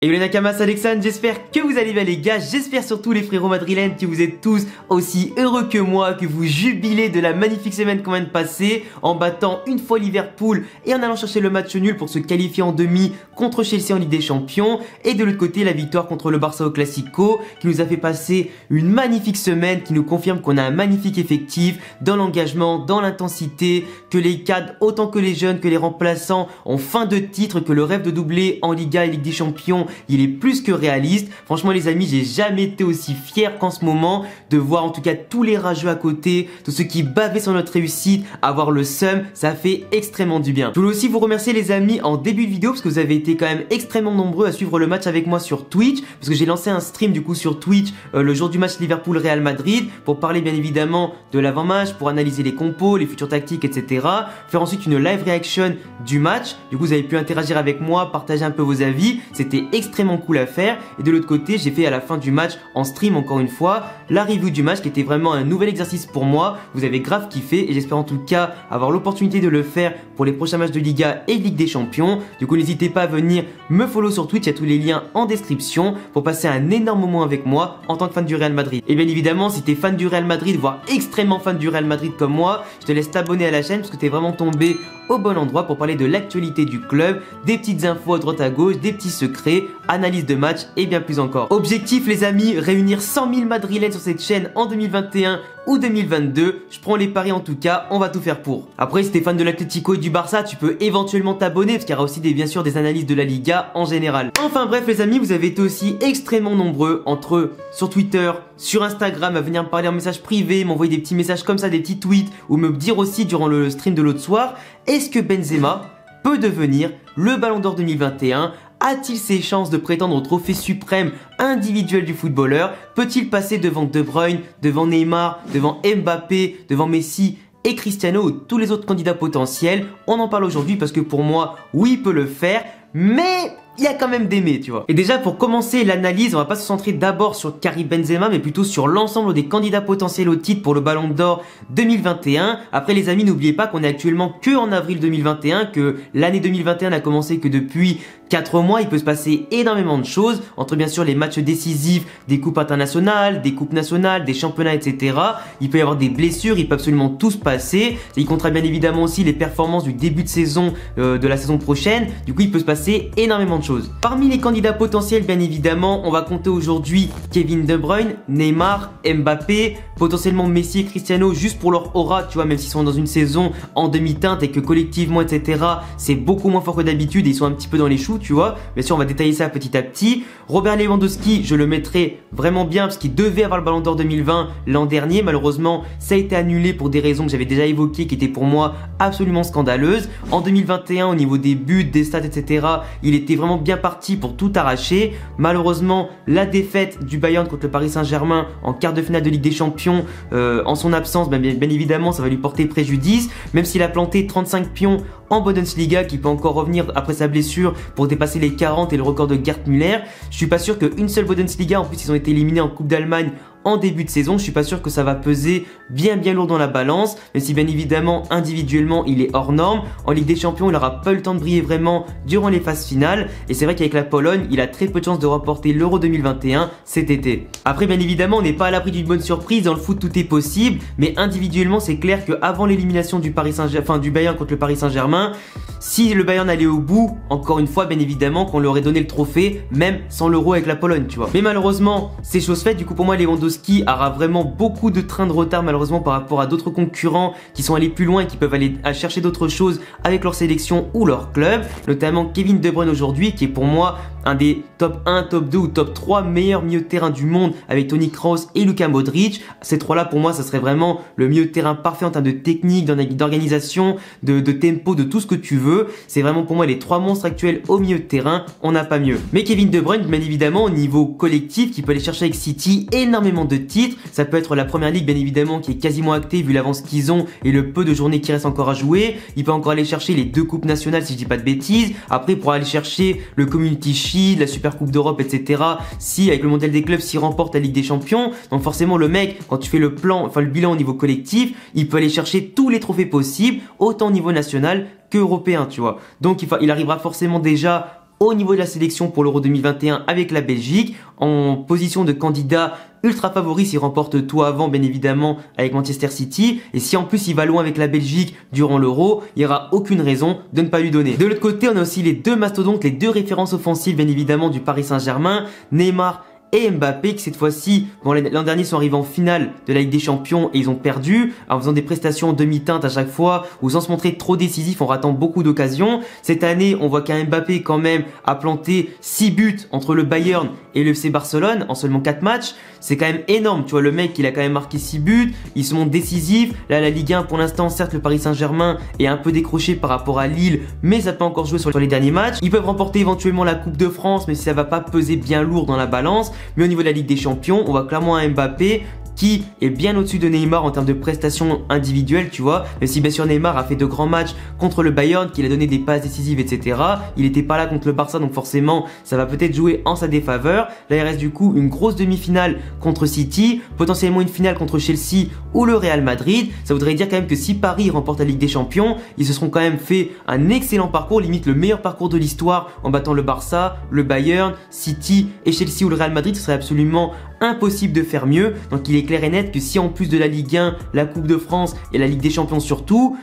Et bien Nakama, c'est Alexandre, j'espère que vous allez bien les gars, j'espère surtout les frérots madrilènes que vous êtes tous aussi heureux que moi, que vous jubilez de la magnifique semaine qu'on vient de passer en battant une fois Liverpool et en allant chercher le match nul pour se qualifier en demi contre Chelsea en Ligue des Champions, et de l'autre côté la victoire contre le Barça au Classico qui nous a fait passer une magnifique semaine, qui nous confirme qu'on a un magnifique effectif dans l'engagement, dans l'intensité, que les cadres autant que les jeunes, que les remplaçants ont faim de titre, que le rêve de doubler en Liga et Ligue des Champions il est plus que réaliste. Franchement les amis, j'ai jamais été aussi fier qu'en ce moment de voir en tout cas tous les rageux à côté, tous ceux qui bavaient sur notre réussite, avoir le seum, ça fait extrêmement du bien. Je voulais aussi vous remercier les amis en début de vidéo parce que vous avez été quand même extrêmement nombreux à suivre le match avec moi sur Twitch, parce que j'ai lancé un stream du coup sur Twitch le jour du match Liverpool-Real Madrid pour parler bien évidemment de l'avant-match, pour analyser les compos, les futures tactiques, etc. Faire ensuite une live reaction du match. Du coup vous avez pu interagir avec moi, partager un peu vos avis, c'était extrêmement cool à faire. Et de l'autre côté j'ai fait à la fin du match en stream encore une fois la review du match qui était vraiment un nouvel exercice pour moi. Vous avez grave kiffé et j'espère en tout cas avoir l'opportunité de le faire pour les prochains matchs de Liga et Ligue des Champions. Du coup n'hésitez pas à venir me follow sur Twitch, il y a tous les liens en description pour passer un énorme moment avec moi en tant que fan du Real Madrid. Et bien évidemment si t'es fan du Real Madrid, voire extrêmement fan du Real Madrid comme moi, je te laisse t'abonner à la chaîne parce que t'es vraiment tombé au bon endroit pour parler de l'actualité du club, des petites infos à droite à gauche, des petits secrets, analyse de match et bien plus encore. Objectif les amis, réunir 100 000 madrilènes sur cette chaîne en 2021 ou 2022, je prends les paris en tout cas, on va tout faire pour. Après si t'es fan de l'Atlético et du Barça, tu peux éventuellement t'abonner parce qu'il y aura aussi bien sûr des analyses de la Liga en général. Enfin bref les amis, vous avez été aussi extrêmement nombreux entre eux sur Twitter, sur Instagram à venir me parler en message privé, m'envoyer des petits messages comme ça, des petits tweets, ou me dire aussi durant le stream de l'autre soir, est-ce que Benzema peut devenir le Ballon d'Or 2021 ? A-t-il ses chances de prétendre au trophée suprême individuel du footballeur? Peut-il passer devant De Bruyne, devant Neymar, devant Mbappé, devant Messi et Cristiano ou tous les autres candidats potentiels? On en parle aujourd'hui parce que pour moi, oui, il peut le faire, mais il y a quand même des mais, tu vois. Et déjà pour commencer l'analyse, on va pas se centrer d'abord sur Karim Benzema, mais plutôt sur l'ensemble des candidats potentiels au titre pour le Ballon d'Or 2021. Après les amis, n'oubliez pas qu'on est actuellement que en avril 2021, que l'année 2021 n'a commencé que depuis 4 mois. Il peut se passer énormément de choses, entre bien sûr les matchs décisifs des coupes internationales, des coupes nationales, des championnats, etc. Il peut y avoir des blessures, il peut absolument tout se passer. Il comptera bien évidemment aussi les performances du début de saison de la saison prochaine. Du coup il peut se passer énormément de choses. Parmi les candidats potentiels, bien évidemment, on va compter aujourd'hui Kevin De Bruyne, Neymar, Mbappé, potentiellement Messi et Cristiano juste pour leur aura, tu vois, même s'ils sont dans une saison en demi-teinte et que collectivement, etc., c'est beaucoup moins fort que d'habitude et ils sont un petit peu dans les choux, tu vois. Bien sûr, on va détailler ça petit à petit. Robert Lewandowski, je le mettrai vraiment bien parce qu'il devait avoir le Ballon d'Or 2020 l'an dernier. Malheureusement, ça a été annulé pour des raisons que j'avais déjà évoquées qui étaient pour moi absolument scandaleuses. En 2021, au niveau des buts, des stats, etc., il était vraiment bien parti pour tout arracher. Malheureusement, la défaite du Bayern contre le Paris Saint-Germain en quart de finale de Ligue des Champions, en son absence, bien évidemment, ça va lui porter préjudice. Même s'il a planté 35 pions en Bundesliga, qui peut encore revenir après sa blessure pour dépasser les 40 et le record de Gerd Müller, je suis pas sûr qu'une seule Bundesliga, en plus ils ont été éliminés en Coupe d'Allemagne en début de saison, je suis pas sûr que ça va peser bien lourd dans la balance, même si bien évidemment individuellement il est hors norme. En Ligue des Champions il aura pas eu le temps de briller vraiment durant les phases finales, et c'est vrai qu'avec la Pologne il a très peu de chances de remporter l'Euro 2021 cet été. Après bien évidemment on n'est pas à l'abri d'une bonne surprise, dans le foot tout est possible, mais individuellement c'est clair qu'avant l'élimination du Bayern contre le Paris Saint-Germain, si le Bayern allait au bout, encore une fois bien évidemment qu'on lui aurait donné le trophée même sans l'Euro avec la Pologne, tu vois. Mais malheureusement c'est chose faite. Du coup pour moi Lewandowski aura vraiment beaucoup de trains de retard malheureusement par rapport à d'autres concurrents qui sont allés plus loin et qui peuvent aller à chercher d'autres choses avec leur sélection ou leur club, notamment Kevin De Bruyne aujourd'hui qui est pour moi un des top 1, top 2 ou top 3 meilleurs milieux de terrain du monde avec Toni Kroos et Luka Modric. Ces trois là pour moi ça serait vraiment le milieu de terrain parfait en termes de technique, d'organisation, de tempo, de tout ce que tu veux. C'est vraiment pour moi les trois monstres actuels au milieu de terrain, on n'a pas mieux. Mais Kevin De Bruyne bien évidemment au niveau collectif qui peut aller chercher avec City énormément de titres, ça peut être la première ligue bien évidemment qui est quasiment actée vu l'avance qu'ils ont et le peu de journées qui restent encore à jouer. Il peut encore aller chercher les 2 coupes nationales si je dis pas de bêtises, après pour aller chercher le Community Shield, la Super Coupe d'Europe, etc. si avec le mondial des clubs s'il remporte la Ligue des Champions. Donc forcément le mec quand tu fais le bilan au niveau collectif, il peut aller chercher tous les trophées possibles autant au niveau national que européen, tu vois. Donc il arrivera forcément déjà au niveau de la sélection pour l'Euro 2021 avec la Belgique, en position de candidat ultra favori s'il remporte tout avant, bien évidemment, avec Manchester City. Et si en plus il va loin avec la Belgique durant l'Euro, il n'y aura aucune raison de ne pas lui donner. De l'autre côté, on a aussi les deux mastodontes, les deux références offensives, bien évidemment, du Paris Saint-Germain, Neymar et Mbappé, qui cette fois-ci, bon, l'an dernier sont arrivés en finale de la Ligue des Champions et ils ont perdu en faisant des prestations en demi-teinte à chaque fois ou sans se montrer trop décisif en ratant beaucoup d'occasions. Cette année, on voit qu'un Mbappé quand même a planté 6 buts entre le Bayern et le FC Barcelone en seulement 4 matchs. C'est quand même énorme, tu vois, le mec il a quand même marqué 6 buts, il se montre décisif. Là la Ligue 1 pour l'instant, certes le Paris Saint-Germain est un peu décroché par rapport à Lille, mais ça peut encore jouer sur les derniers matchs. Ils peuvent remporter éventuellement la Coupe de France, mais si ça va pas peser bien lourd dans la balance. Mais au niveau de la Ligue des Champions, on voit clairement un Mbappé qui est bien au-dessus de Neymar en termes de prestations individuelles, tu vois. Même si bien sûr Neymar a fait de grands matchs contre le Bayern, qu'il a donné des passes décisives, etc. Il n'était pas là contre le Barça, donc forcément, ça va peut-être jouer en sa défaveur. Là, il reste du coup une grosse demi-finale contre City, potentiellement une finale contre Chelsea ou le Real Madrid. Ça voudrait dire quand même que si Paris remporte la Ligue des Champions, ils se seront quand même fait un excellent parcours, limite le meilleur parcours de l'histoire en battant le Barça, le Bayern, City et Chelsea ou le Real Madrid. Ce serait absolument impossible de faire mieux. Donc il est clair et net que si en plus de la Ligue 1, la Coupe de France et la Ligue des Champions surtout,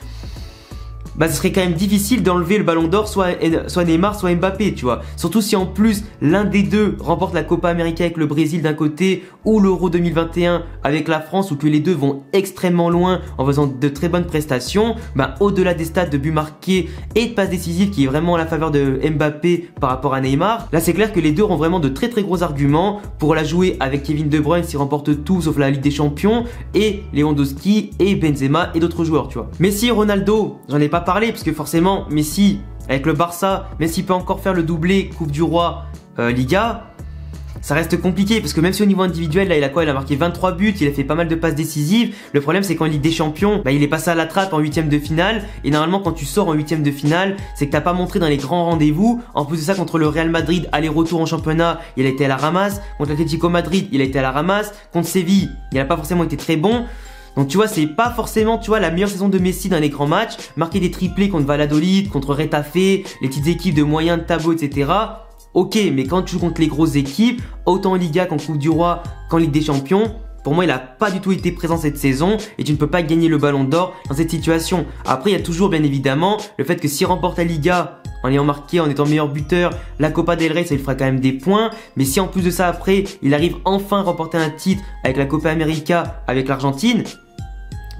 bah ce serait quand même difficile d'enlever le ballon d'or soit Neymar soit Mbappé, tu vois. Surtout si en plus l'un des deux remporte la Copa América avec le Brésil d'un côté ou l'Euro 2021 avec la France, ou que les deux vont extrêmement loin en faisant de très bonnes prestations. Bah au-delà des stats de buts marqués et de passes décisives qui est vraiment à la faveur de Mbappé par rapport à Neymar, là c'est clair que les deux ont vraiment de très gros arguments pour la jouer avec Kevin De Bruyne s'il remporte tout sauf la Ligue des Champions, et Lewandowski et Benzema et d'autres joueurs, tu vois. Messi, Ronaldo, j'en ai pas parlé parce que forcément Messi avec le Barça, même s'il peut encore faire le doublé Coupe du Roi, Liga, ça reste compliqué parce que même si au niveau individuel là il a quoi, il a marqué 23 buts, il a fait pas mal de passes décisives. Le problème c'est qu'en Ligue des Champions, bah, il est passé à la trappe en 8ème de finale, et normalement quand tu sors en 8ème de finale, c'est que t'as pas montré dans les grands rendez-vous. En plus de ça, contre le Real Madrid, aller-retour en championnat, il a été à la ramasse. Contre l'Atlético Madrid, il a été à la ramasse. Contre Séville, il a pas forcément été très bon. Donc tu vois, c'est pas forcément, tu vois, la meilleure saison de Messi dans les grands matchs. Marquer des triplés contre Valladolid, contre Retafe, les petites équipes de moyen de tableau, etc. Ok, mais quand tu joues contre les grosses équipes, autant en Liga qu'en Coupe du Roi, qu'en Ligue des Champions, pour moi, il n'a pas du tout été présent cette saison et tu ne peux pas gagner le ballon d'or dans cette situation. Après, il y a toujours bien évidemment le fait que s'il remporte la Liga en ayant marqué, en étant meilleur buteur, la Copa del Rey, ça lui fera quand même des points. Mais si en plus de ça, après, il arrive enfin à remporter un titre avec la Copa América avec l'Argentine,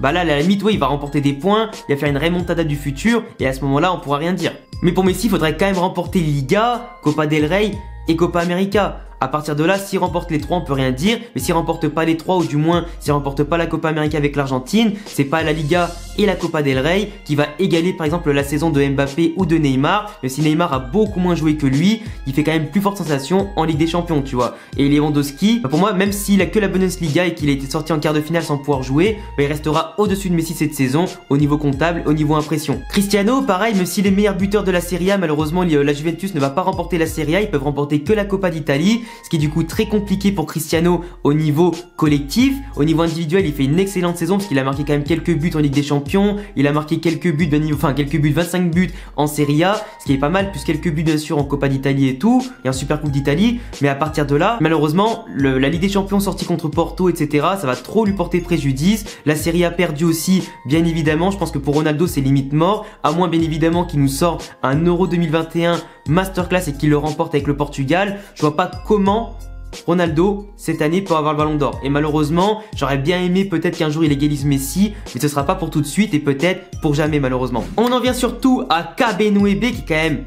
bah là, à la limite, ouais, il va remporter des points, il va faire une remontada du futur et à ce moment-là, on pourra rien dire. Mais pour Messi, il faudrait quand même remporter Liga, Copa del Rey et Copa América. À partir de là, s'il remporte les trois, on peut rien dire. Mais s'il remporte pas les trois, ou du moins s'il remporte pas la Copa América avec l'Argentine, c'est pas la Liga et la Copa del Rey qui va égaler par exemple la saison de Mbappé ou de Neymar. Même si Neymar a beaucoup moins joué que lui, il fait quand même plus forte sensation en Ligue des Champions, tu vois. Et Lewandowski, bah pour moi, même s'il a que la Bundesliga et qu'il a été sorti en quart de finale sans pouvoir jouer, bah il restera au-dessus de Messi cette saison au niveau comptable, au niveau impression. Cristiano, pareil, même s'il est meilleur buteur de la Serie A, malheureusement la Juventus ne va pas remporter la Serie A, ils peuvent remporter que la Copa d'Italie. Ce qui est du coup très compliqué pour Cristiano au niveau collectif. Au niveau individuel, il fait une excellente saison parce qu'il a marqué quand même quelques buts en Ligue des Champions, il a marqué quelques buts, 25 buts en Serie A, ce qui est pas mal, plus quelques buts bien sûr en Copa d'Italie et tout, et en Super Coupe d'Italie. Mais à partir de là, malheureusement, la Ligue des Champions sortie contre Porto, etc., ça va trop lui porter préjudice. La Serie A perdue aussi, bien évidemment. Je pense que pour Ronaldo, c'est limite mort, à moins bien évidemment qu'il nous sort un Euro 2021 masterclass et qu'il le remporte avec le Portugal. Je vois pas comment Ronaldo cette année peut avoir le ballon d'or, et malheureusement j'aurais bien aimé peut-être qu'un jour il égalise Messi, mais ce sera pas pour tout de suite et peut-être pour jamais malheureusement. On en vient surtout à Kabenouébé qui est quand même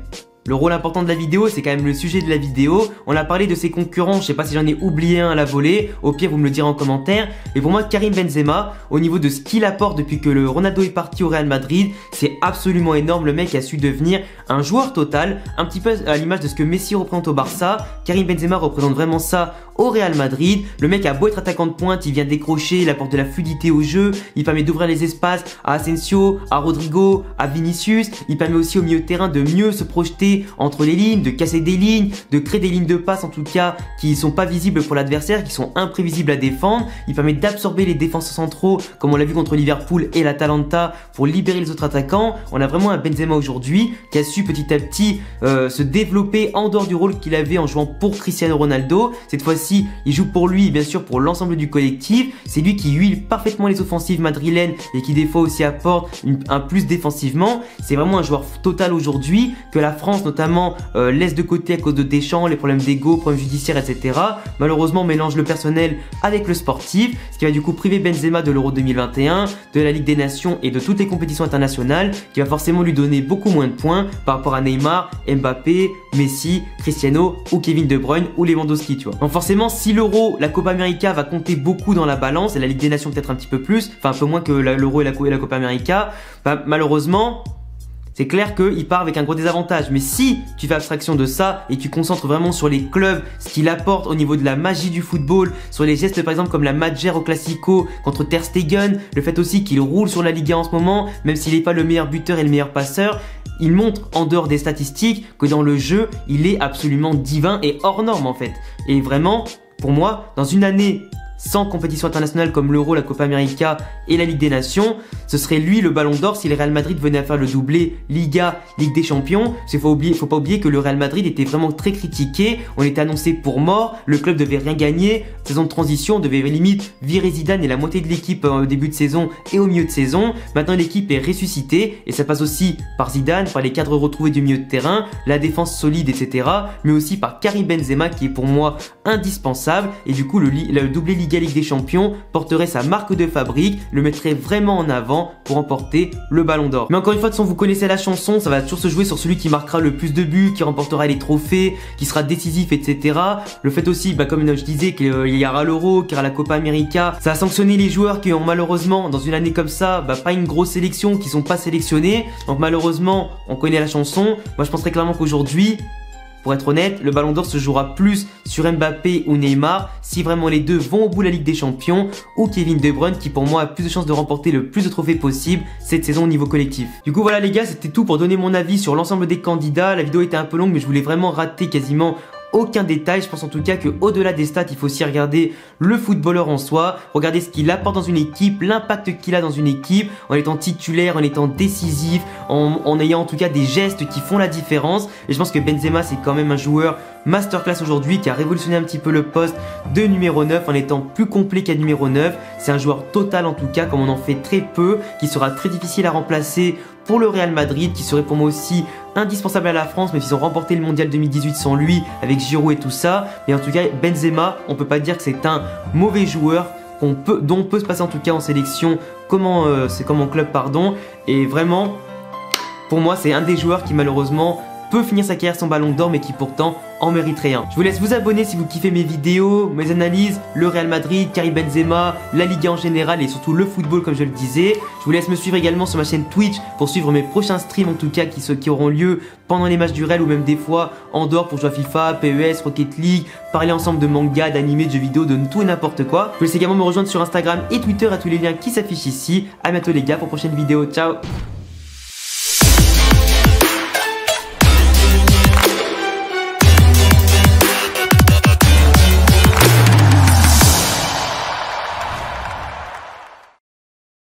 le rôle important de la vidéo, c'est quand même le sujet de la vidéo. On a parlé de ses concurrents, je sais pas si j'en ai oublié un à la volée, au pire vous me le direz en commentaire. Et pour moi, Karim Benzema, au niveau de ce qu'il apporte depuis que le Ronaldo est parti au Real Madrid, c'est absolument énorme. Le mec a su devenir un joueur total, un petit peu à l'image de ce que Messi représente au Barça. Karim Benzema représente vraiment ça au Real Madrid. Le mec a beau être attaquant de pointe, il vient décrocher, il apporte de la fluidité au jeu, il permet d'ouvrir les espaces à Asensio, à Rodrigo, à Vinicius. Il permet aussi au milieu de terrain de mieux se projeter passer entre les lignes, de casser des lignes, de créer des lignes de passe en tout cas qui sont pas visibles pour l'adversaire, qui sont imprévisibles à défendre. Il permet d'absorber les défenseurs centraux comme on l'a vu contre Liverpool et l'Atalanta pour libérer les autres attaquants. On a vraiment un Benzema aujourd'hui qui a su petit à petit se développer en dehors du rôle qu'il avait en jouant pour Cristiano Ronaldo. Cette fois-ci, il joue pour lui et bien sûr pour l'ensemble du collectif. C'est lui qui huile parfaitement les offensives madrilènes et qui des fois aussi apporte un plus défensivement. C'est vraiment un joueur total aujourd'hui que la France notamment laisse de côté à cause de Deschamps, les problèmes d'ego, problèmes judiciaires, etc. Malheureusement, mélange le personnel avec le sportif, ce qui va du coup priver Benzema de l'Euro 2021, de la Ligue des Nations et de toutes les compétitions internationales, qui va forcément lui donner beaucoup moins de points par rapport à Neymar, Mbappé, Messi, Cristiano ou Kevin De Bruyne ou Lewandowski, tu vois. Donc forcément, si l'Euro, la Copa América va compter beaucoup dans la balance et la Ligue des Nations peut-être un petit peu plus, enfin un peu moins que l'Euro et la Copa América, bah, malheureusement, c'est clair qu'il part avec un gros désavantage. Mais si tu fais abstraction de ça et tu concentres vraiment sur les clubs, ce qu'il apporte au niveau de la magie du football, sur les gestes par exemple comme la Madjer au Classico contre Ter Stegen, le fait aussi qu'il roule sur la Liga en ce moment, même s'il n'est pas le meilleur buteur et le meilleur passeur, il montre en dehors des statistiques que dans le jeu, il est absolument divin et hors norme en fait. Et vraiment, pour moi, dans une année sans compétition internationale comme l'Euro, la Copa América et la Ligue des Nations, ce serait lui le Ballon d'Or si le Real Madrid venait à faire le doublé Liga, Ligue des Champions. Il faut pas oublier que le Real Madrid était vraiment très critiqué, on était annoncé pour mort, le club devait rien gagner, saison de transition, on devait limite virer Zidane et la moitié de l'équipe au début de saison et au milieu de saison. Maintenant l'équipe est ressuscitée et ça passe aussi par Zidane, par les cadres retrouvés du milieu de terrain, la défense solide, etc. Mais aussi par Karim Benzema qui est pour moi indispensable et du coup le doublé Liga, Ligue des Champions porterait sa marque de fabrique, le mettrait vraiment en avant pour remporter le Ballon d'Or. Mais encore une fois, de toute façon, vous connaissez la chanson, ça va toujours se jouer sur celui qui marquera le plus de buts, qui remportera les trophées, qui sera décisif, etc. Le fait aussi, bah, comme je disais, qu'il y aura l'Euro, qu'il y aura la Copa América, ça va sanctionner les joueurs qui ont malheureusement, dans une année comme ça, bah, pas une grosse sélection, qui sont pas sélectionnés. Donc malheureusement, on connaît la chanson. Moi, je pense très clairement qu'aujourd'hui, pour être honnête, le Ballon d'Or se jouera plus sur Mbappé ou Neymar si vraiment les deux vont au bout de la Ligue des Champions ou Kevin De Bruyne qui pour moi a plus de chances de remporter le plus de trophées possible cette saison au niveau collectif. Du coup voilà les gars, c'était tout pour donner mon avis sur l'ensemble des candidats. La vidéo était un peu longue mais je voulais vraiment rater quasiment aucun détail. Je pense en tout cas que au-delà des stats, il faut aussi regarder le footballeur en soi, regarder ce qu'il apporte dans une équipe, l'impact qu'il a dans une équipe, en étant titulaire, en étant décisif, en ayant en tout cas des gestes qui font la différence. Et je pense que Benzema c'est quand même un joueur masterclass aujourd'hui qui a révolutionné un petit peu le poste de numéro 9 en étant plus complet qu'à numéro 9. C'est un joueur total en tout cas, comme on en fait très peu, qui sera très difficile à remplacer pour le Real Madrid, qui serait pour moi aussi indispensable à la France, même s'ils ont remporté le Mondial 2018 sans lui, avec Giroud et tout ça. Mais en tout cas, Benzema, on peut pas dire que c'est un mauvais joueur dont on peut se passer en tout cas en sélection, comme en club, pardon. Et vraiment, pour moi, c'est un des joueurs qui malheureusement peut finir sa carrière sans Ballon d'Or mais qui pourtant en mériterait un. Je vous laisse vous abonner si vous kiffez mes vidéos, mes analyses, le Real Madrid, Karim Benzema, la Liga en général et surtout le football comme je le disais. Je vous laisse me suivre également sur ma chaîne Twitch pour suivre mes prochains streams en tout cas qui auront lieu pendant les matchs du Real ou même des fois en dehors pour jouer à FIFA, PES, Rocket League, parler ensemble de manga, d'animé, de jeux vidéo, de tout et n'importe quoi. Je vous laisse également me rejoindre sur Instagram et Twitter à tous les liens qui s'affichent ici. A bientôt les gars pour une prochaine vidéo. Ciao.